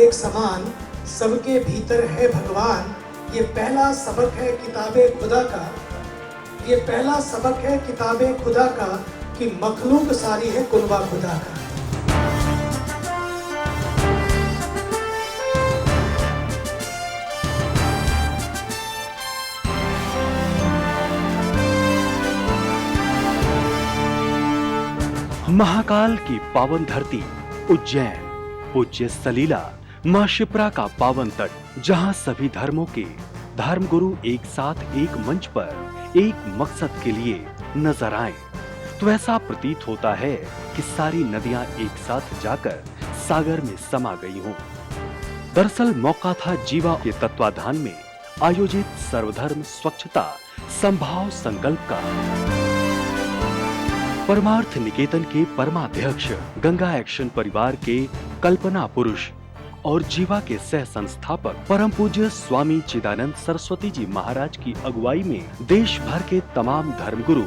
एक समान, सबके भीतर है भगवान। ये पहला सबक है किताबे खुदा का, ये पहला सबक है किताबे खुदा का, कि मखलूक सारी है कुनबा खुदा का। महाकाल की पावन धरती उज्जैन, पूज्य सलीला मां शिप्रा का पावन तट, जहां सभी धर्मों के धर्मगुरु एक साथ एक मंच पर एक मकसद के लिए नजर आए, तो ऐसा प्रतीत होता है कि सारी नदियां एक साथ जाकर सागर में समा गई हों। दरअसल मौका था जीवा के तत्वाधान में आयोजित सर्वधर्म स्वच्छता संभाव संकल्प का। परमार्थ निकेतन के परमाध्यक्ष, गंगा एक्शन परिवार के कल्पना पुरुष और जीवा के सह संस्थापक परम पूज्य स्वामी चिदानंद सरस्वती जी महाराज की अगुवाई में देश भर के तमाम धर्मगुरु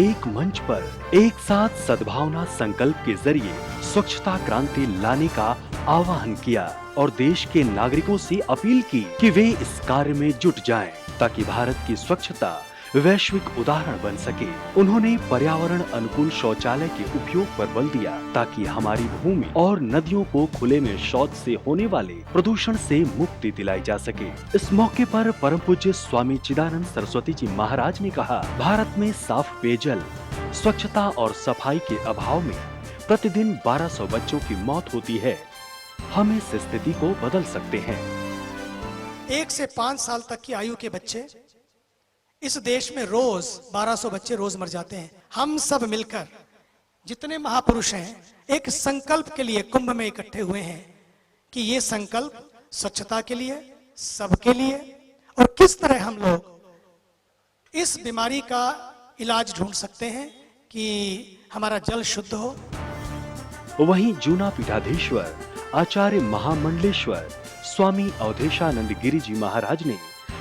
एक मंच पर एक साथ सद्भावना संकल्प के जरिए स्वच्छता क्रांति लाने का आह्वान किया और देश के नागरिकों से अपील की कि वे इस कार्य में जुट जाएं, ताकि भारत की स्वच्छता वैश्विक उदाहरण बन सके। उन्होंने पर्यावरण अनुकूल शौचालय के उपयोग पर बल दिया, ताकि हमारी भूमि और नदियों को खुले में शौच से होने वाले प्रदूषण से मुक्ति दिलाई जा सके। इस मौके पर परम पूज्य स्वामी चिदानंद सरस्वती जी महाराज ने कहा, भारत में साफ पेयजल, स्वच्छता और सफाई के अभाव में प्रतिदिन 1200 बच्चों की मौत होती है। हम इस स्थिति को बदल सकते हैं। 1 से 5 साल तक की आयु के बच्चे इस देश में रोज 1200 बच्चे रोज मर जाते हैं। हम सब मिलकर जितने महापुरुष हैं एक संकल्प के लिए कुंभ में इकट्ठे हुए हैं कि ये संकल्प स्वच्छता के लिए, सबके लिए, और किस तरह हम लोग इस बीमारी का इलाज ढूंढ सकते हैं कि हमारा जल शुद्ध हो। वहीं जूना पीठाधीश्वर आचार्य महामंडलेश्वर स्वामी अवधेशानंद गिरी जी महाराज ने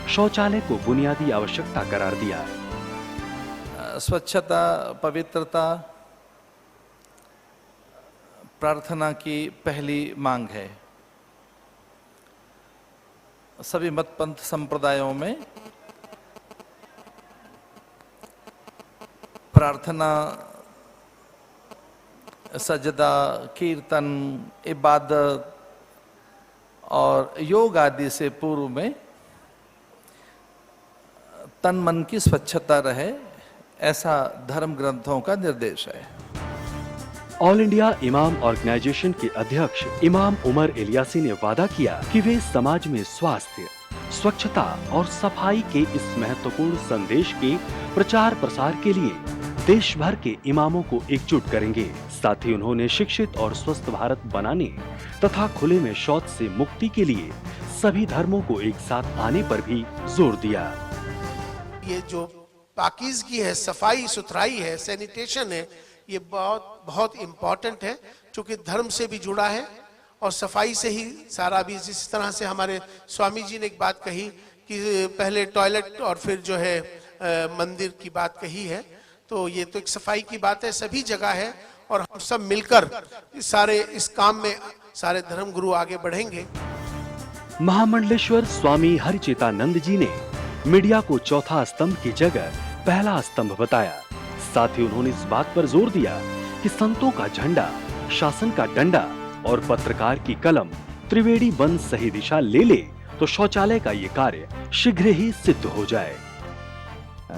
शौचालय को बुनियादी आवश्यकता करार दिया। स्वच्छता, पवित्रता प्रार्थना की पहली मांग है। सभी मत पंथ संप्रदायों में प्रार्थना, सजदा, कीर्तन, इबादत और योग आदि से पूर्व में तन मन की स्वच्छता रहे, ऐसा धर्म ग्रंथों का निर्देश है। ऑल इंडिया इमाम ऑर्गेनाइजेशन के अध्यक्ष इमाम उमर इलियासी ने वादा किया कि वे समाज में स्वास्थ्य, स्वच्छता और सफाई के इस महत्वपूर्ण संदेश के प्रचार प्रसार के लिए देश भर के इमामों को एकजुट करेंगे। साथ ही उन्होंने शिक्षित और स्वस्थ भारत बनाने तथा खुले में शौच से मुक्ति के लिए सभी धर्मों को एक साथ आने पर भी जोर दिया। ये जो पाकीज़गी है, सफाई सुथराई है, सैनिटेशन है, ये बहुत बहुत इम्पोर्टेंट है, क्योंकि धर्म से भी जुड़ा है और सफाई से ही सारा भी। जिस तरह से हमारे स्वामी जी ने एक बात कही कि पहले टॉयलेट और फिर जो है मंदिर की बात कही है, तो ये तो एक सफाई की बात है, सभी जगह है और हम सब मिलकर सारे इस काम में सारे धर्म गुरु आगे बढ़ेंगे। महामंडलेश्वर स्वामी हरिचेतानंद जी ने मीडिया को चौथा स्तंभ की जगह पहला स्तंभ बताया। साथ ही उन्होंने इस बात पर जोर दिया कि संतों का झंडा, शासन का डंडा और पत्रकार की कलम त्रिवेणी बंद सही दिशा ले ले तो शौचालय का ये कार्य शीघ्र ही सिद्ध हो जाए।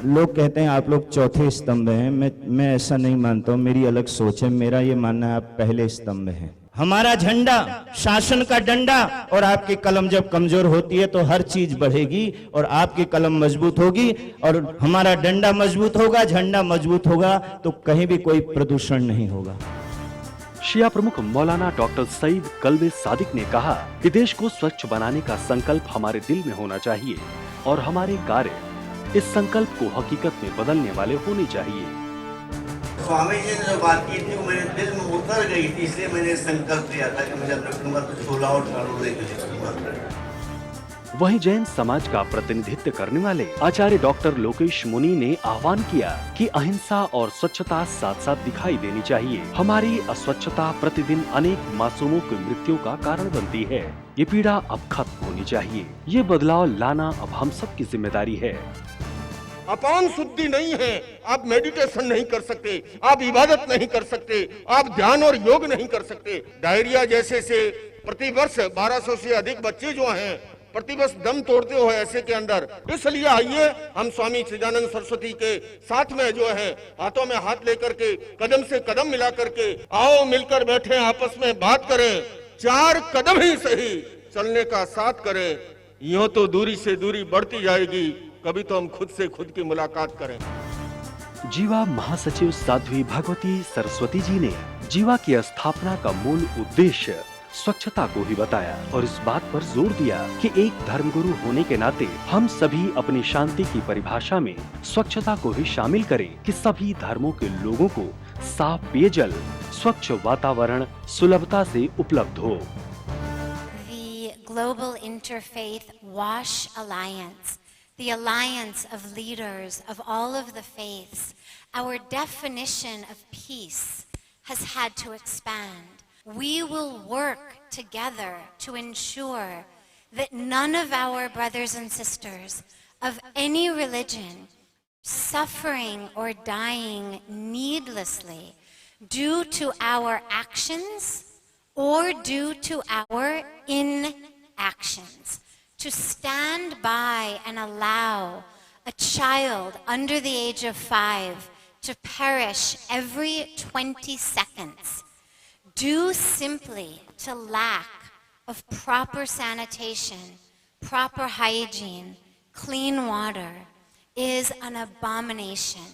लोग कहते हैं आप लोग चौथे स्तंभ हैं, मैं ऐसा नहीं मानता हूँ, मेरी अलग सोच है। मेरा ये मानना है आप पहले स्तंभ हैं। हमारा झंडा, शासन का डंडा और आपकी कलम जब कमजोर होती है तो हर चीज बढ़ेगी, और आपकी कलम मजबूत होगी और हमारा डंडा मजबूत होगा, झंडा मजबूत होगा, तो कहीं भी कोई प्रदूषण नहीं होगा। शिया प्रमुख मौलाना डॉक्टर सईद कल्बे सादिक ने कहा कि देश को स्वच्छ बनाने का संकल्प हमारे दिल में होना चाहिए और हमारे कार्य इस संकल्प को हकीकत में बदलने वाले होने चाहिए। स्वामी जी ने जो बात की थी वो मेरे दिल में उतर गई थी, इसलिए मैंने संकल्प लिया था कि मुझे अपने तो झोला और झाड़ू लेकर जाऊंगा। वहीं जैन समाज का प्रतिनिधित्व करने वाले आचार्य डॉक्टर लोकेश मुनि ने आह्वान किया कि अहिंसा और स्वच्छता साथ साथ दिखाई देनी चाहिए। हमारी अस्वच्छता प्रतिदिन अनेक मासूमों की मृत्यु का कारण बनती है। ये पीड़ा अब खत्म होनी चाहिए। ये बदलाव लाना अब हम सब की जिम्मेदारी है। अपान शुद्धि नहीं है, आप मेडिटेशन नहीं कर सकते, आप इबादत नहीं कर सकते, आप ध्यान और योग नहीं कर सकते। डायरिया जैसे से प्रतिवर्ष 1200 से अधिक बच्चे जो हैं प्रतिवर्ष दम तोड़ते हो ऐसे के अंदर। इसलिए आइए हम स्वामी चिदानंद सरस्वती के साथ में जो है हाथों में हाथ लेकर के कदम से कदम मिला करके आओ मिलकर बैठे आपस में बात करें, 4 कदम ही सही चलने का साथ करें। यूं तो दूरी से दूरी बढ़ती जाएगी, कभी तो हम खुद से खुद की मुलाकात करें। जीवा महासचिव साध्वी भगवती सरस्वती जी ने जीवा की स्थापना का मूल उद्देश्य स्वच्छता को ही बताया और इस बात पर जोर दिया कि एक धर्मगुरु होने के नाते हम सभी अपनी शांति की परिभाषा में स्वच्छता को भी शामिल करें कि सभी धर्मों के लोगों को साफ पेयजल, स्वच्छ वातावरण सुलभता से उपलब्ध हो। The Global Interfaith WASH Alliance, the alliance of leaders of all of the faiths, our definition of peace has had to expand. We will work together to ensure that none of our brothers and sisters of any religion suffering or dying needlessly due to our actions or due to our inactions. To stand by and allow a child under the age of 5 to perish every 20 seconds due simply to lack of proper sanitation, proper hygiene, clean water is an abomination.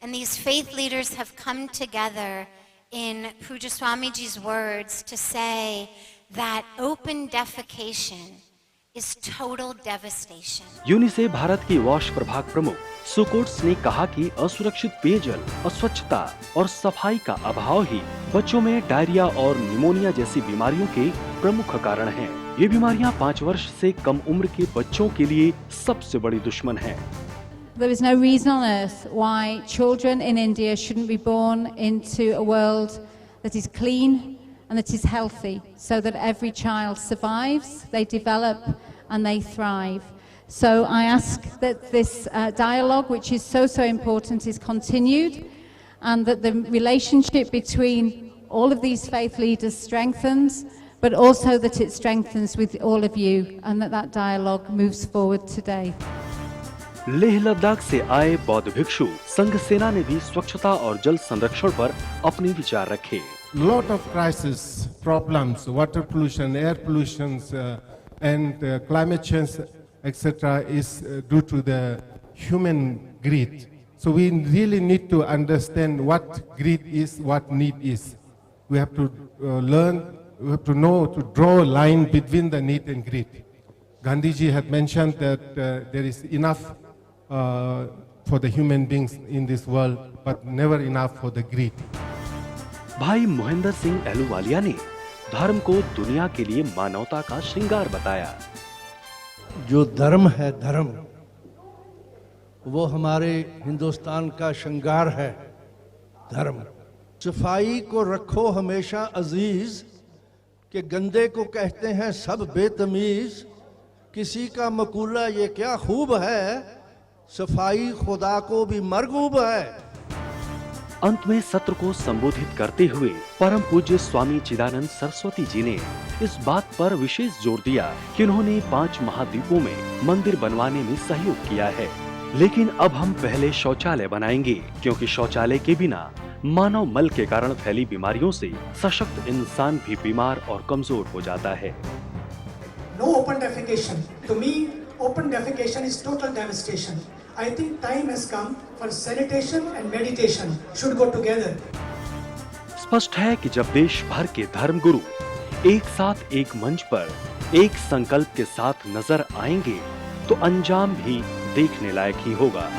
And these faith leaders have come together in Pujya Swamiji's words to say that open defecation is total devastation. UNICEF Bharat की wash प्रभाग प्रमुख सुकोट्स ने कहा कि असुरक्षित पेयजल, अस्वच्छता और सफाई का अभाव ही बच्चों में डायरिया और निमोनिया जैसी बीमारियों के प्रमुख कारण हैं। ये बीमारियां 5 वर्ष से कम उम्र के बच्चों के लिए सबसे बड़ी दुश्मन है। There is no reason on earth why children in India shouldn't be born into a world that is clean and that is healthy, so that every child survives, they develop and they thrive. So I ask that this dialogue, which is so important, is continued, and that the relationship between all of these faith leaders strengthens, but also that it strengthens with all of you, and that dialogue moves forward today. Leh Ladakh से आए बौद्ध भिक्षु संघ सेना ने भी स्वच्छता और जल संरक्षण पर अपने विचार रखे। Lot of crisis problems, water pollution, air pollution, and climate change, etc., is due to the human greed. So we really need to understand what greed is, what need is. We have to learn, we have to know to draw a line between the need and greed. Gandhiji had mentioned that there is enough for the human beings in this world, but never enough for the greed. भाई मोहिंदर सिंह एलूवालिया ने धर्म को दुनिया के लिए मानवता का श्रृंगार बताया। जो धर्म है, धर्म वो हमारे हिंदुस्तान का श्रृंगार है। धर्म सफाई को रखो हमेशा अजीज, कि गंदे को कहते हैं सब बेतमीज। किसी का मकूला ये क्या खूब है, सफाई खुदा को भी मरगूब है। अंत में सत्र को संबोधित करते हुए परम पूज्य स्वामी चिदानंद सरस्वती जी ने इस बात पर विशेष जोर दिया कि उन्होंने 5 महाद्वीपों में मंदिर बनवाने में सहयोग किया है, लेकिन अब हम पहले शौचालय बनाएंगे, क्योंकि शौचालय के बिना मानव मल के कारण फैली बीमारियों से सशक्त इंसान भी बीमार और कमजोर हो जाता है। No open defecation. To me, open defecation is total devastation. I think time has come for sanitation and meditation should go together. स्पष्ट है कि जब देश भर के धर्मगुरु एक साथ एक मंच पर एक संकल्प के साथ नजर आएंगे तो अंजाम भी देखने लायक ही होगा।